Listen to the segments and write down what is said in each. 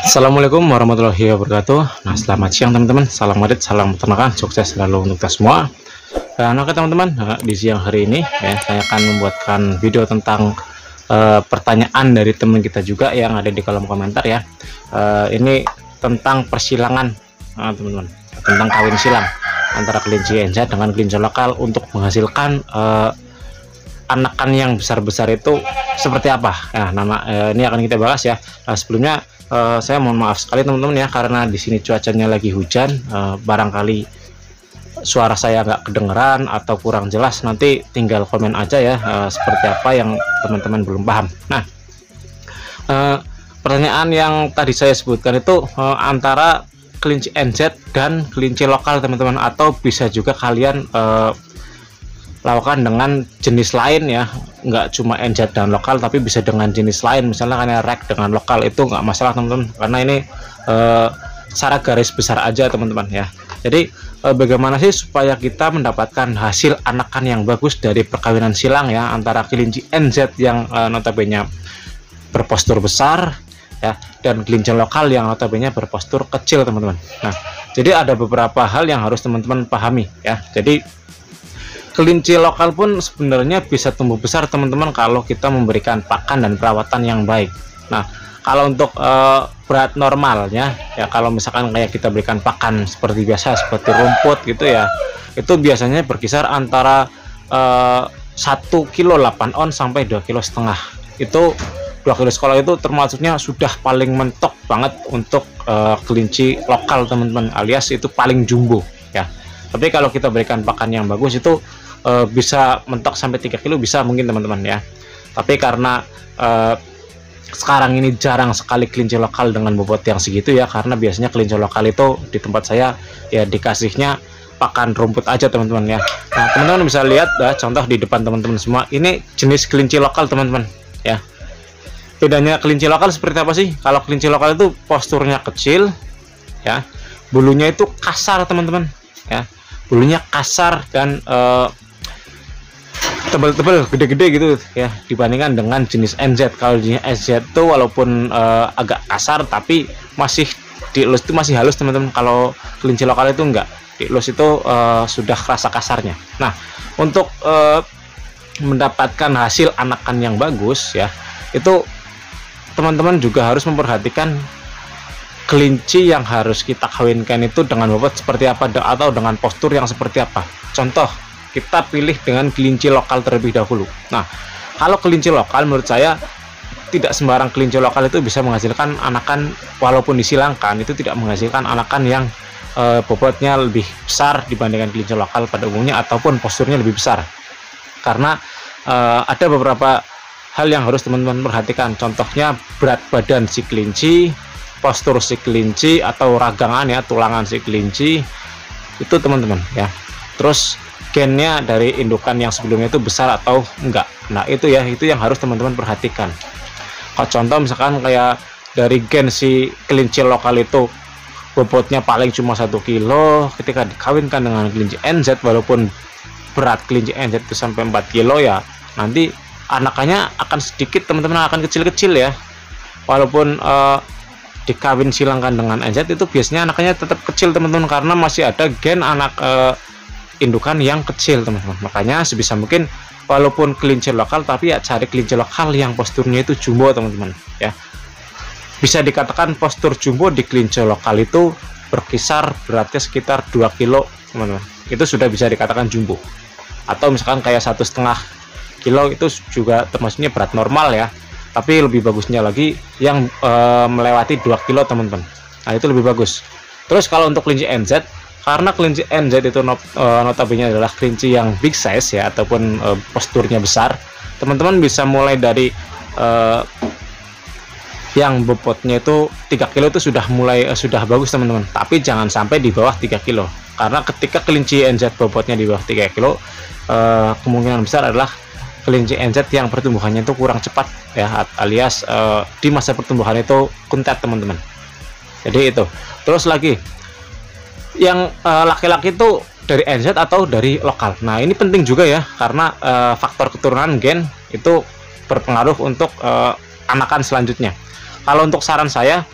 Assalamualaikum warahmatullahi wabarakatuh. Nah, selamat siang teman-teman. Salam merit, salam peternakan, sukses selalu untuk kita semua. Oke teman-teman, di siang hari ini ya, saya akan membuatkan video tentang pertanyaan dari teman kita juga yang ada di kolom komentar ya. Ini tentang persilangan teman-teman, tentang kawin silang antara kelinci NZ dengan kelinci lokal untuk menghasilkan anakan yang besar-besar itu seperti apa. Nah, ini akan kita bahas ya. Sebelumnya saya mohon maaf sekali teman-teman ya, karena di sini cuacanya lagi hujan. Barangkali suara saya nggak kedengeran atau kurang jelas, nanti tinggal komen aja ya seperti apa yang teman-teman belum paham. Nah, pertanyaan yang tadi saya sebutkan itu antara kelinci NZ dan kelinci lokal teman-teman, atau bisa juga kalian lakukan dengan jenis lain ya, nggak cuma NZ dan lokal tapi bisa dengan jenis lain, misalnya kayak rek dengan lokal, itu nggak masalah teman-teman, karena ini secara garis besar aja teman-teman ya. Jadi bagaimana sih supaya kita mendapatkan hasil anakan yang bagus dari perkawinan silang ya antara kelinci NZ yang notabene berpostur besar ya, dan kelinci lokal yang notabene berpostur kecil teman-teman. Nah, jadi ada beberapa hal yang harus teman-teman pahami ya. Jadi kelinci lokal pun sebenarnya bisa tumbuh besar teman-teman kalau kita memberikan pakan dan perawatan yang baik. Nah, kalau untuk berat normalnya ya, kalau misalkan kayak kita berikan pakan seperti biasa, seperti rumput gitu ya, itu biasanya berkisar antara 1 kilo 8 on sampai 2 kilo setengah. Itu 2 kilo sekolah itu termasuknya sudah paling mentok banget untuk kelinci lokal teman-teman, alias itu paling jumbo ya. Tapi kalau kita berikan pakan yang bagus itu bisa mentok sampai 3 kilo bisa mungkin teman-teman ya. Tapi karena sekarang ini jarang sekali kelinci lokal dengan bobot yang segitu ya, karena biasanya kelinci lokal itu di tempat saya ya dikasihnya pakan rumput aja teman-teman ya. Nah, teman-teman bisa lihat contoh di depan teman-teman semua, ini jenis kelinci lokal teman-teman ya. Bedanya kelinci lokal seperti apa sih? Kalau kelinci lokal itu posturnya kecil ya, bulunya itu kasar teman-teman ya, bulunya kasar dan tebal-tebal, gede-gede gitu ya, dibandingkan dengan jenis NZ. Kalau jenis NZ itu walaupun agak kasar tapi masih dielus itu masih halus teman-teman. Kalau kelinci lokal itu enggak, dielus itu sudah rasa kasarnya. Nah, untuk mendapatkan hasil anakan yang bagus ya, itu teman-teman juga harus memperhatikan kelinci yang harus kita kawinkan itu dengan bobot seperti apa atau dengan postur yang seperti apa. Contoh, kita pilih dengan kelinci lokal terlebih dahulu. Nah, kalau kelinci lokal menurut saya tidak sembarang kelinci lokal itu bisa menghasilkan anakan, walaupun disilangkan itu tidak menghasilkan anakan yang bobotnya lebih besar dibandingkan kelinci lokal pada umumnya, ataupun posturnya lebih besar. Karena ada beberapa hal yang harus teman-teman perhatikan. Contohnya berat badan si kelinci, postur si kelinci, atau ragangan ya, tulangan si kelinci itu teman-teman ya. Terus gennya dari indukan yang sebelumnya itu besar atau enggak. Nah, itu ya, itu yang harus teman-teman perhatikan. Kalau contoh misalkan kayak dari gen si kelinci lokal itu bobotnya paling cuma 1 kilo, ketika dikawinkan dengan kelinci NZ walaupun berat kelinci NZ itu sampai 4 kilo ya, nanti anakannya akan sedikit teman-teman, akan kecil-kecil ya. Walaupun dikawin silangkan dengan NZ itu biasanya anakannya tetap kecil teman-teman, karena masih ada gen anak indukan yang kecil teman-teman. Makanya sebisa mungkin walaupun kelinci lokal, tapi ya cari kelinci lokal yang posturnya itu jumbo teman-teman ya. Bisa dikatakan postur jumbo di kelinci lokal itu berkisar beratnya sekitar 2 kilo teman-teman, itu sudah bisa dikatakan jumbo. Atau misalkan kayak 1,5 kilo itu juga termasuknya berat normal ya. Tapi lebih bagusnya lagi yang melewati 2 kilo teman-teman. Nah, itu lebih bagus. Terus kalau untuk kelinci NZ, karena kelinci NZ itu notabene adalah kelinci yang big size ya, ataupun posturnya besar, teman-teman bisa mulai dari yang bobotnya itu 3 kilo itu sudah bagus teman-teman. Tapi jangan sampai di bawah 3 kilo, karena ketika kelinci NZ bobotnya di bawah 3 kilo, kemungkinan besar adalah kelinci NZ yang pertumbuhannya itu kurang cepat ya, alias di masa pertumbuhan itu kuntet teman-teman. Jadi itu. Terus lagi yang laki-laki itu dari NZ atau dari lokal. Nah, ini penting juga ya, karena faktor keturunan gen itu berpengaruh untuk anakan selanjutnya. Kalau untuk saran saya,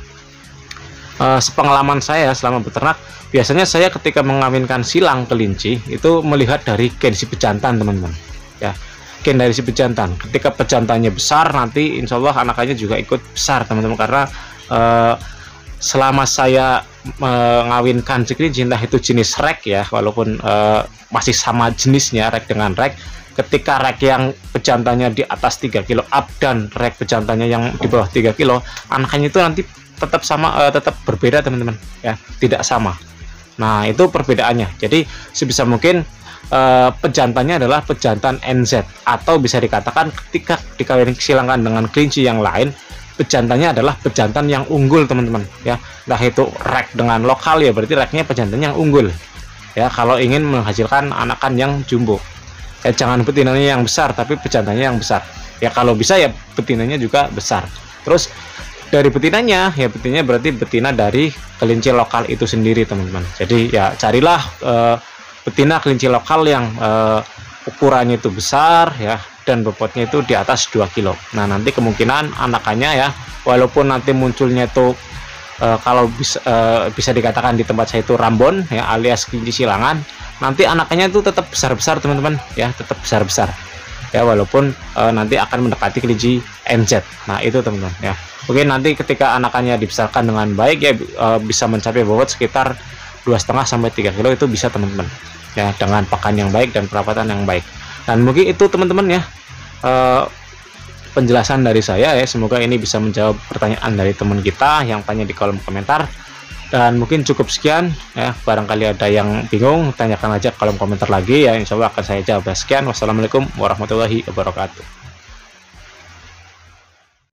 sepengalaman saya selama beternak, biasanya saya ketika mengawinkan silang kelinci itu melihat dari gen si pejantan teman-teman ya, gen dari si pejantan. Ketika pejantannya besar, nanti insya Allah anakannya juga ikut besar teman-teman, karena selama saya mengawinkan si kelinci, entah itu jenis rek ya, walaupun masih sama jenisnya rek dengan rek, ketika rek yang pejantannya di atas 3 kilo up dan rek pejantannya yang di bawah 3 kilo, anakannya itu nanti tetap sama, tetap berbeda teman-teman ya, tidak sama. Nah itu perbedaannya. Jadi sebisa mungkin pejantannya adalah pejantan NZ, atau bisa dikatakan ketika dikawin silangkan dengan kelinci yang lain, pejantannya adalah pejantan yang unggul teman-teman ya. Nah itu rek dengan lokal ya, berarti reknya pejantan yang unggul ya, kalau ingin menghasilkan anakan yang jumbo ya. Jangan betinanya yang besar tapi pejantannya yang besar ya, kalau bisa ya betinanya juga besar. Terus dari betinanya ya, betinanya berarti betina dari kelinci lokal itu sendiri teman-teman. Jadi ya carilah betina kelinci lokal yang ukurannya itu besar ya, dan bobotnya itu di atas 2 kilo. Nah nanti kemungkinan anakannya ya, walaupun nanti munculnya itu kalau bisa dikatakan di tempat saya itu rambon ya, alias kelinci silangan, nanti anakannya itu tetap besar-besar teman-teman ya, tetap besar-besar ya, walaupun nanti akan mendekati kelinci NZ. Nah itu teman-teman ya, mungkin nanti ketika anakannya dibesarkan dengan baik ya, bisa mencapai bobot sekitar 2,5 sampai 3 kilo itu bisa teman-teman ya, dengan pakan yang baik dan perawatan yang baik. Dan mungkin itu teman-teman ya penjelasan dari saya ya, semoga ini bisa menjawab pertanyaan dari teman kita yang tanya di kolom komentar. Dan mungkin cukup sekian ya, barangkali ada yang bingung tanyakan aja kolom komentar lagi ya, insya Allah akan saya jawab. Sekian, wassalamualaikum warahmatullahi wabarakatuh.